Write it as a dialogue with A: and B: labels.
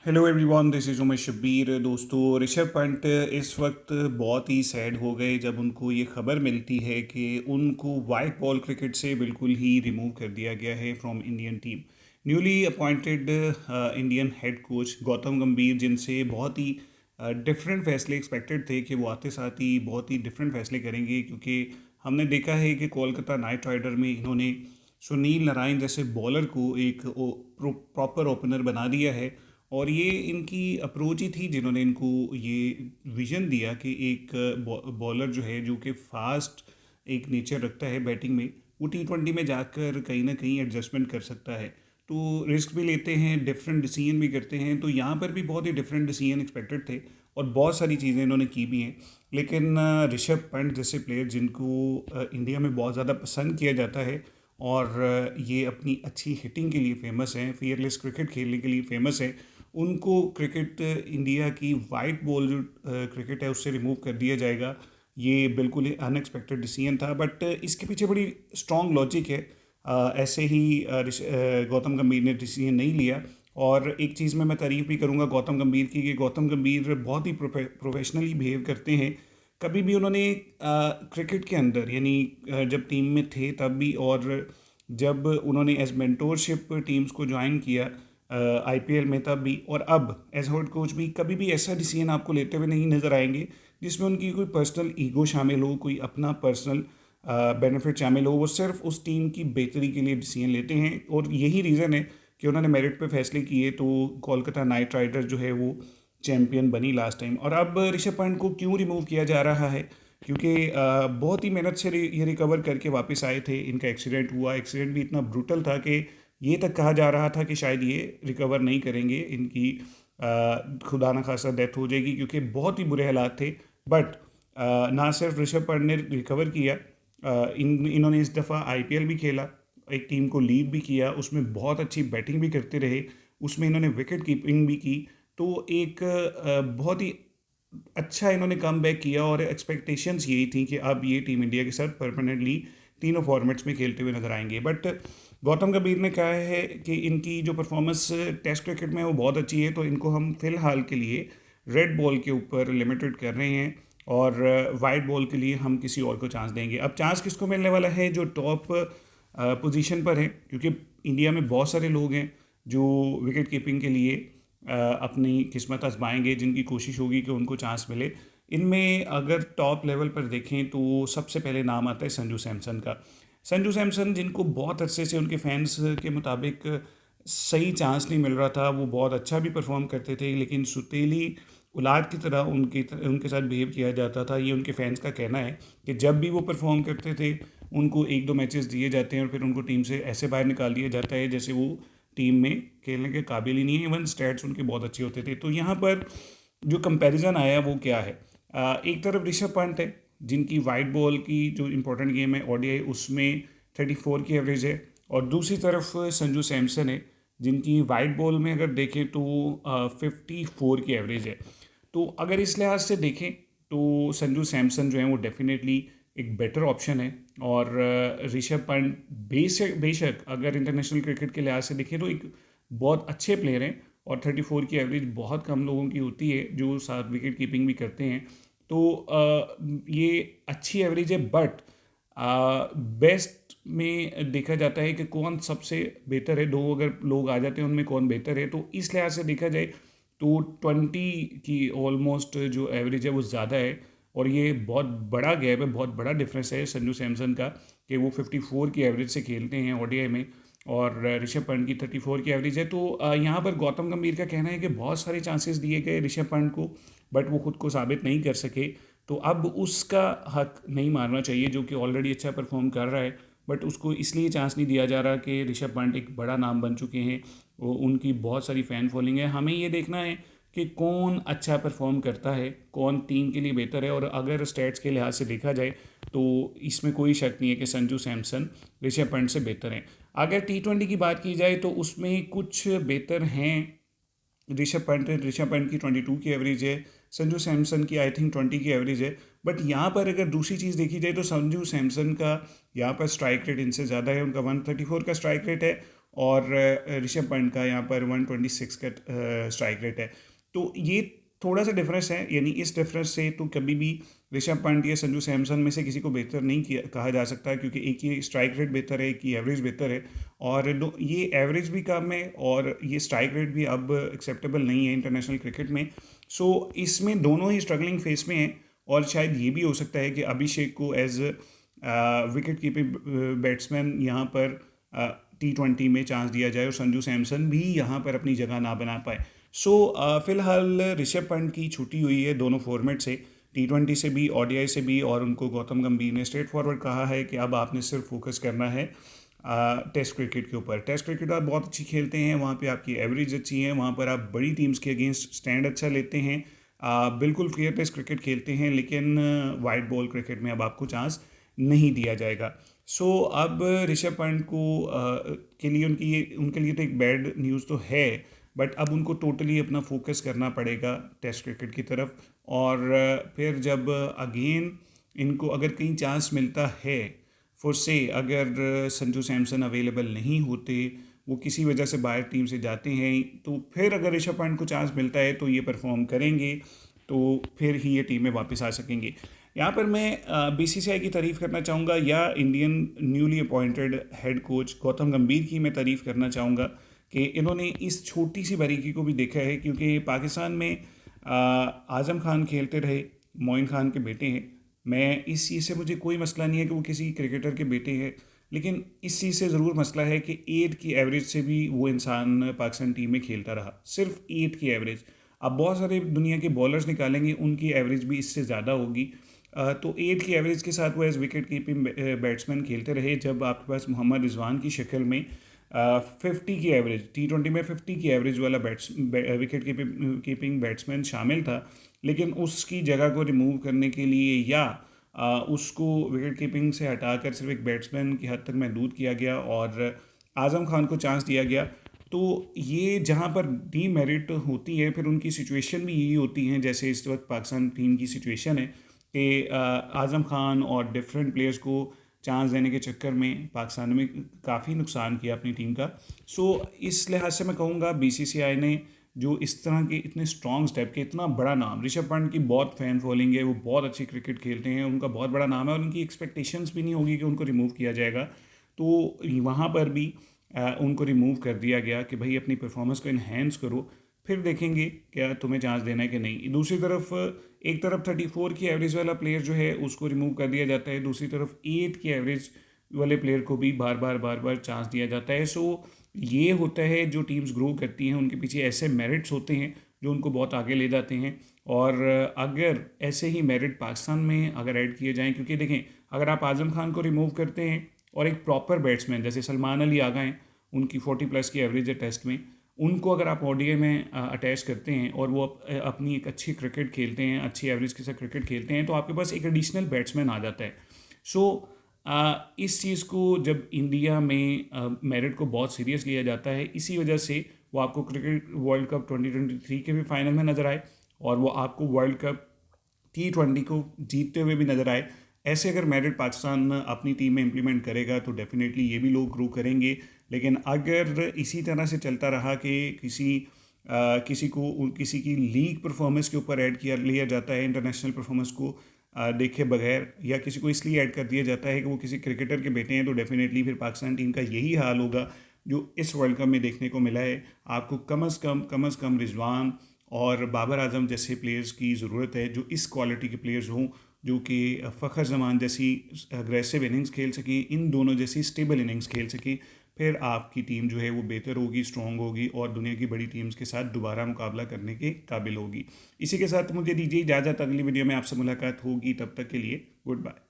A: Hello everyone, this is Umesh Shabbir. दोस्तों, ऋषभ पंत इस वक्त बहुत ही सैड हो गए जब उनको ये खबर मिलती है कि उनको वाइट बॉल क्रिकेट से बिल्कुल ही रिमूव कर दिया गया है from Indian team. Newly appointed Indian head coach Gautam गंभीर, जिनसे बहुत ही डिफरेंट फैसले एक्सपेक्टेड थे कि वो आते साथ ही बहुत ही डिफरेंट फैसले करेंगे, क्योंकि हमने देखा है कि कोलकाता नाइट राइडर में इन्होंने सुनील नारायण जैसे बॉलर को एक प्रॉपर ओपनर बना दिया है। और ये इनकी अप्रोच ही थी जिन्होंने इनको ये विज़न दिया कि एक बॉलर जो है, जो कि फास्ट एक नेचर रखता है बैटिंग में, वो T20 में जाकर कहीं ना कहीं एडजस्टमेंट कर सकता है। तो रिस्क भी लेते हैं, डिफरेंट डिसीजन भी करते हैं। तो यहाँ पर भी बहुत ही डिफरेंट डिसीजन एक्सपेक्टेड थे और बहुत सारी चीज़ें इन्होंने की भी हैं। लेकिन ऋषभ पंत जैसे प्लेयर जिनको इंडिया में बहुत ज़्यादा पसंद किया जाता है और ये अपनी अच्छी हिटिंग के लिए फेमस हैं, फियरलेस क्रिकेट खेलने के लिए फेमस है, उनको क्रिकेट इंडिया की वाइट बॉल जो क्रिकेट है उससे रिमूव कर दिया जाएगा। ये बिल्कुल ही अनएक्सपेक्टेड डिसीजन था, बट इसके पीछे बड़ी स्ट्रॉन्ग लॉजिक है। ऐसे ही गौतम गंभीर ने डिसीजन नहीं लिया। और एक चीज़ में मैं तारीफ़ भी करूँगा गौतम गंभीर की, कि गौतम गंभीर बहुत ही प्रोफेशनली बिहेव करते हैं। कभी भी उन्होंने क्रिकेट के अंदर, यानी जब टीम में थे तब भी, और जब उन्होंने एज मेंटोरशिप टीम्स को ज्वाइन किया आईपीएल में तब भी, और अब एज हेड कोच भी, कभी भी ऐसा डिसीजन आपको लेते हुए नहीं नज़र आएंगे जिसमें उनकी कोई पर्सनल ईगो शामिल हो, कोई अपना पर्सनल बेनिफिट शामिल हो। वो सिर्फ उस टीम की बेहतरी के लिए डिसीजन लेते हैं, और यही रीज़न है कि उन्होंने मेरिट पे फैसले किए तो कोलकाता नाइट राइडर जो है वो चैम्पियन बनी लास्ट टाइम। और अब ऋषभ पंत को क्यों रिमूव किया जा रहा है? क्योंकि बहुत ही मेहनत से ये रिकवर करके वापस आए थे। इनका एक्सीडेंट हुआ, एक्सीडेंट भी इतना ब्रूटल था कि ये तक कहा जा रहा था कि शायद ये रिकवर नहीं करेंगे, इनकी खुदा न खासा डेथ हो जाएगी, क्योंकि बहुत ही बुरे हालात थे। बट ना सिर्फ ऋषभ पंत ने रिकवर किया, इन्होंने इस दफ़ा आईपीएल भी खेला, एक टीम को लीड भी किया, उसमें बहुत अच्छी बैटिंग भी करते रहे, उसमें इन्होंने विकेट कीपिंग भी की। तो एक बहुत ही अच्छा इन्होंने कम बैक किया, और एक्सपेक्टेशंस यही थी कि अब ये टीम इंडिया के साथ परमानेंटली तीनों फॉर्मेट्स में खेलते हुए नजर आएंगे। बट गौतम गंभीर ने कहा है कि इनकी जो परफॉर्मेंस टेस्ट क्रिकेट में वो बहुत अच्छी है, तो इनको हम फिलहाल के लिए रेड बॉल के ऊपर लिमिटेड कर रहे हैं, और वाइट बॉल के लिए हम किसी और को चांस देंगे। अब चांस किसको मिलने वाला है? जो टॉप पोजीशन पर है, क्योंकि इंडिया में बहुत सारे लोग हैं जो विकेट कीपिंग के लिए अपनी किस्मत आजमाएंगे, जिनकी कोशिश होगी कि उनको चांस मिले। इनमें अगर टॉप लेवल पर देखें तो सबसे पहले नाम आता है संजू सैमसन का। संजू सैमसन, जिनको बहुत अरसे से उनके फैंस के मुताबिक सही चांस नहीं मिल रहा था, वो बहुत अच्छा भी परफॉर्म करते थे, लेकिन सुतीली औलाद की तरह उनके साथ बिहेव किया जाता था। ये उनके फैंस का कहना है कि जब भी वो परफॉर्म करते थे उनको एक दो मैचेस दिए जाते हैं और फिर उनको टीम से ऐसे बाहर निकाल दिया जाता है जैसे वो टीम में खेलने के काबिल ही नहीं है। इवन स्टैट्स उनके बहुत अच्छे होते थे। तो यहाँ पर जो कंपैरिजन आया वो क्या है? एक तरफ ऋषभ पंत है, जिनकी वाइट बॉल की जो इंपॉर्टेंट गेम है ओडीआई, उसमें 34 की एवरेज है, और दूसरी तरफ संजू सैमसन है, जिनकी वाइट बॉल में अगर देखें तो 54 की एवरेज है। तो अगर इस लिहाज से देखें तो संजू सैमसन जो है वो डेफिनेटली एक बेटर ऑप्शन है। और ऋषभ पंत बेशक बेशक अगर इंटरनेशनल क्रिकेट के लिहाज से देखें तो एक बहुत अच्छे प्लेयर हैं, और 34 की एवरेज बहुत कम लोगों की होती है जो साथ विकेट कीपिंग भी करते हैं। तो ये अच्छी एवरेज है, बट बेस्ट में देखा जाता है कि कौन सबसे बेहतर है। दो अगर लोग आ जाते हैं उनमें कौन बेहतर है, तो इस लिहाज से देखा जाए तो 20 की ऑलमोस्ट जो एवरेज है वो ज़्यादा है। और ये बहुत बड़ा गैप है, बहुत बड़ा डिफरेंस है संजू सैमसन का, कि वो 54 की एवरेज से खेलते हैं ओडीआई में, और ऋषभ पंत की 34 की एवरेज है। तो यहाँ पर गौतम गंभीर का कहना है कि बहुत सारे चांसेस दिए गए ऋषभ पंत को, बट वो खुद को साबित नहीं कर सके। तो अब उसका हक नहीं मारना चाहिए, जो कि ऑलरेडी अच्छा परफॉर्म कर रहा है, बट उसको इसलिए चांस नहीं दिया जा रहा कि ऋषभ पंत एक बड़ा नाम बन चुके हैं, उनकी बहुत सारी फ़ैन फॉलोइंग है। हमें ये देखना है कि कौन अच्छा परफॉर्म करता है, कौन टीम के लिए बेहतर है। और अगर स्टैट्स के लिहाज से देखा जाए तो इसमें कोई शक नहीं है कि संजू सैमसन ऋषभ पंत से बेहतर हैं। अगर T20 की बात की जाए तो उसमें कुछ बेहतर हैं। ऋषभ पंत की 22 की एवरेज है, संजू सैमसन की आई थिंक 20 की एवरेज है। बट यहाँ पर अगर दूसरी चीज़ देखी जाए तो संजू सैमसन का यहाँ पर स्ट्राइक रेट इनसे ज़्यादा है, उनका 134 का स्ट्राइक रेट है, और ऋषभ पंत का यहाँ पर 126 का स्ट्राइक रेट है। तो ये थोड़ा सा डिफरेंस है, यानी इस डिफरेंस से तो कभी भी ऋषभ पंत या संजू सैमसन में से किसी को बेहतर नहीं किया कहा जा सकता, क्योंकि एक ही स्ट्राइक रेट बेहतर है, एक ही एवरेज बेहतर है। और ये एवरेज भी कम है और ये स्ट्राइक रेट भी अब एक्सेप्टेबल नहीं है इंटरनेशनल क्रिकेट में। सो इसमें दोनों ही स्ट्रगलिंग फेस में हैं। और शायद ये भी हो सकता है कि अभिषेक को एज विकेट कीपिंग बैट्समैन यहाँ पर T20 में चांस दिया जाए और संजू सैमसन भी यहाँ पर अपनी जगह ना बना पाए। सो फिलहाल ऋषभ पंत की छुट्टी हुई है दोनों फॉर्मेट से, T20 से भी, ODI से भी, और उनको गौतम गंभीर ने स्ट्रेट फॉरवर्ड कहा है कि अब आपने सिर्फ फोकस करना है टेस्ट क्रिकेट के ऊपर। टेस्ट क्रिकेट आप बहुत अच्छी खेलते हैं, वहाँ पे आपकी एवरेज अच्छी है, वहाँ पर आप बड़ी टीम्स के अगेंस्ट स्टैंड अच्छा लेते हैं, बिल्कुल फेयर टेस्ट क्रिकेट खेलते हैं, लेकिन वाइट बॉल क्रिकेट में अब आपको चांस नहीं दिया जाएगा। सो अब ऋषभ पंत को के लिए उनके लिए तो एक बैड न्यूज़ तो है, बट अब उनको टोटली अपना फोकस करना पड़ेगा टेस्ट क्रिकेट की तरफ। और फिर जब अगेन इनको अगर कहीं चांस मिलता है, फॉर से अगर संजू सैमसन अवेलेबल नहीं होते, वो किसी वजह से बाहर टीम से जाते हैं, तो फिर अगर ऋषभ पंत को चांस मिलता है तो ये परफॉर्म करेंगे, तो फिर ही ये टीम में वापस आ सकेंगे। यहाँ पर मैं BCCI की तारीफ़ करना चाहूँगा, या Indian newly appointed head coach Gautam गंभीर की मैं तारीफ़ करना चाहूँगा कि इन्होंने इस छोटी सी बारीकी को भी देखा है। क्योंकि पाकिस्तान में आज़म खान खेलते रहे, मोइन खान के बेटे हैं। मैं इस चीज़ से, मुझे कोई मसला नहीं है कि वो किसी क्रिकेटर के बेटे हैं, लेकिन इस चीज़ से ज़रूर मसला है कि 8 की एवरेज से भी वो इंसान पाकिस्तान टीम में खेलता रहा, सिर्फ 8 की एवरेज। अब बहुत सारे दुनिया के बॉलर्स निकालेंगे, उनकी एवरेज भी इससे ज़्यादा होगी। तो 8 की एवरेज के साथ वो एज विकेट कीपिंग बैट्समैन खेलते रहे, जब आपके पास मोहम्मद रिजवान की शक्ल में 50 की एवरेज, T20 में 50 की एवरेज वाला विकेट कीपिंग बैट्समैन शामिल था। लेकिन उसकी जगह को रिमूव करने के लिए, या उसको विकेट कीपिंग से हटाकर सिर्फ एक बैट्समैन की हद तक महदूद किया गया और आज़म खान को चांस दिया गया। तो ये जहाँ पर डीमेरिट होती है, फिर उनकी सिचुएशन भी यही होती हैं जैसे इस वक्त पाकिस्तान टीम की सिचुएशन है कि आज़म खान और डिफरेंट प्लेयर्स को चांस देने के चक्कर में पाकिस्तान में काफ़ी नुकसान किया अपनी टीम का। सो इस लिहाज से मैं कहूँगा BCCI ने जो इस तरह के इतने स्ट्रॉन्ग स्टेप के, इतना बड़ा नाम, ऋषभ पंत की बहुत फैन फॉलोइंग है, वो बहुत अच्छी क्रिकेट खेलते हैं, उनका बहुत बड़ा नाम है और उनकी एक्सपेक्टेशंस भी नहीं होगी कि उनको रिमूव किया जाएगा। तो वहाँ पर भी उनको रिमूव कर दिया गया कि भाई अपनी परफॉर्मेंस को इन्हेंस करो, फिर देखेंगे क्या तुम्हें चांस देना है कि नहीं। दूसरी तरफ एक तरफ 34 की एवरेज वाला प्लेयर जो है उसको रिमूव कर दिया जाता है, दूसरी तरफ 8 की एवरेज वाले प्लेयर को भी बार बार चांस दिया जाता है। सो ये होता है, जो टीम्स ग्रो करती हैं उनके पीछे ऐसे मेरिट्स होते हैं जो उनको बहुत आगे ले जाते हैं। और अगर ऐसे ही मेरिट पाकिस्तान में अगर ऐड किए जाएँ, क्योंकि देखें, अगर आप आज़म खान को रिमूव करते हैं और एक प्रॉपर बैट्समैन जैसे सलमान अली आ गए, उनकी 40+ की एवरेज है टेस्ट में, उनको अगर आप ODI में अटैच करते हैं और वो अपनी एक अच्छी क्रिकेट खेलते हैं, अच्छी एवरेज के साथ क्रिकेट खेलते हैं, तो आपके पास एक एडिशनल बैट्समैन आ जाता है। सो इस चीज़ को जब इंडिया में मेरिट को बहुत सीरियस लिया जाता है, इसी वजह से वो आपको क्रिकेट वर्ल्ड कप 2023 के भी फाइनल में नज़र आए और वो आपको वर्ल्ड कप T20 को जीतते हुए भी नज़र आए। ऐसे अगर मेरिट पाकिस्तान अपनी टीम में इम्प्लीमेंट करेगा तो डेफिनेटली ये भी लोग ग्रो करेंगे। लेकिन अगर इसी तरह से चलता रहा कि किसी की लीग परफॉर्मेंस के ऊपर ऐड किया लिया जाता है, इंटरनेशनल परफॉर्मेंस को देखे बगैर, या किसी को इसलिए ऐड कर दिया जाता है कि वो किसी क्रिकेटर के बेटे हैं, तो डेफिनेटली फिर पाकिस्तान टीम का यही हाल होगा जो इस वर्ल्ड कप में देखने को मिला है। आपको कम अज़ कम रिजवान और बाबर आजम जैसे प्लेयर्स की ज़रूरत है, जो इस क्वालिटी के प्लेयर्स हों, जो कि फ़खर जमान जैसी अग्रेसिव इनिंग्स खेल सकें, इन दोनों जैसी स्टेबल इनिंग्स खेल सकें। फिर आपकी टीम जो है वो बेहतर होगी, स्ट्रॉन्ग होगी और दुनिया की बड़ी टीम्स के साथ दोबारा मुकाबला करने के काबिल होगी। इसी के साथ मुझे दीजिए इजाज़त, अगली वीडियो में आपसे मुलाकात होगी, तब तक के लिए गुड बाय।